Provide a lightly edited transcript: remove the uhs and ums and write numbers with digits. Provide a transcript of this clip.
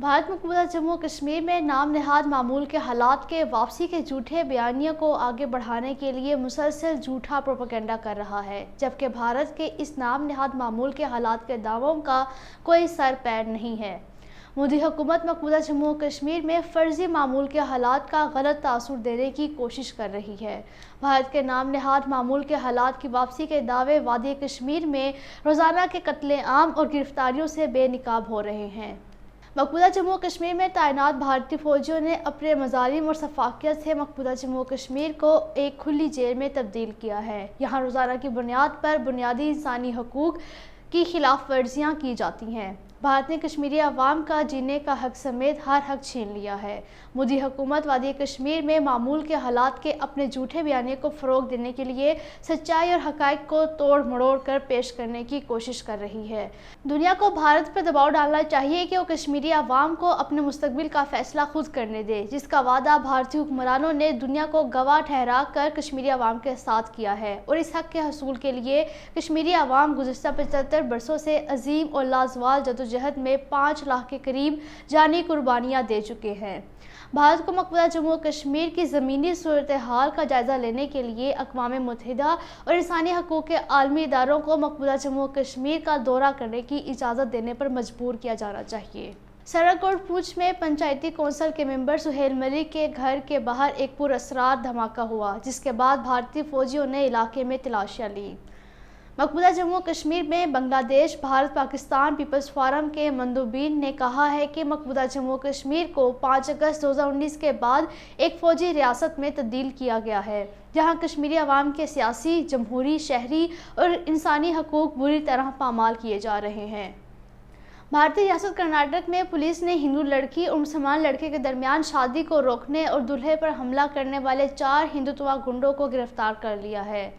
भारत मकबूजा जम्मू कश्मीर में नाम नहाद मामूल के हालात के वापसी के झूठे बयानियों को आगे बढ़ाने के लिए मुसलसल झूठा प्रोपेगेंडा कर रहा है, जबकि भारत के इस नाम नहाद मामूल के हालात के दावों का कोई सर पैर नहीं है। मोदी हुकूमत मकबूजा जम्मू कश्मीर में फर्जी मामूल के हालात का गलत तासुर देने की कोशिश कर रही है। भारत के नाम नहाद मामूल के हालात की वापसी के दावे वादी कश्मीर में रोज़ाना के कत्ले-आम और गिरफ्तारियों से बेनकाब हो रहे हैं। मकबूजा जम्मू कश्मीर में तैनात भारतीय फौजियों ने अपने मज़ालिम और सफाकियत से मकबूजा जम्मू कश्मीर को एक खुली जेल में तब्दील किया है। यहाँ रोज़ाना की बुनियाद पर बुनियादी इंसानी हकूक़ की खिलाफ वर्जियाँ की जाती हैं। भारत ने कश्मीरी अवाम का जीने का हक समेत हर हक छीन लिया है। मोदी हुकूमत वादी कश्मीर में मामूल के हालात के अपने झूठे बयाने को फ़रोग देने के लिए सच्चाई और हक़ाइक़ को तोड़ मरोड़ कर पेश करने की कोशिश कर रही है। दुनिया को भारत पर दबाव डालना चाहिए कि वो कश्मीरी अवाम को अपने मुस्तकबिल का फ़ैसला खुद करने दे, जिसका वादा भारतीय हुक्मरानों ने दुनिया को गवाह ठहरा कर कश्मीरी अवाम के साथ किया है। और इस हक़ के हसूल के लिए कश्मीरी अवाम गुज़िश्ता 75 बरसों से अजीम और लाजवाल जदोजहद में 5 लाख के करीब जानी कुर्बानियाँ दे चुके हैं। भारत को मकबूजा जम्मू कश्मीर की ज़मीनी सूरत हाल का जायज़ा लेने के लिए अक़वाम मुत्तहिदा और इंसानी हकूक़ के आलमी इदारों को मकबूजा जम्मू कश्मीर का दौरा करने की इजाज़त देने पर मजबूर किया जाना चाहिए। सरगोड पूंछ में पंचायती कौंसिल के मेंबर सुहेल मलिक के घर के बाहर एक पुरअसरार धमाका हुआ, जिसके बाद भारतीय फौजियों ने इलाके में तलाशियां ली। मकबूजा जम्मू कश्मीर में बांग्लादेश भारत पाकिस्तान पीपल्स फोरम के मंदूबीन ने कहा है कि मकबूजा जम्मू कश्मीर को 5 अगस्त 2019 के बाद एक फ़ौजी रियासत में तब्दील किया गया है, जहां कश्मीरी अवाम के सियासी, जमहूरी, शहरी और इंसानी हकूक़ बुरी तरह पामाल किए जा रहे हैं। भारतीय रियासत कर्नाटक में पुलिस ने हिंदू लड़की और मुसलमान लड़के के दरमियान शादी को रोकने और दूल्हे पर हमला करने वाले 4 हिंदुत्व गुंडों को गिरफ्तार कर लिया है।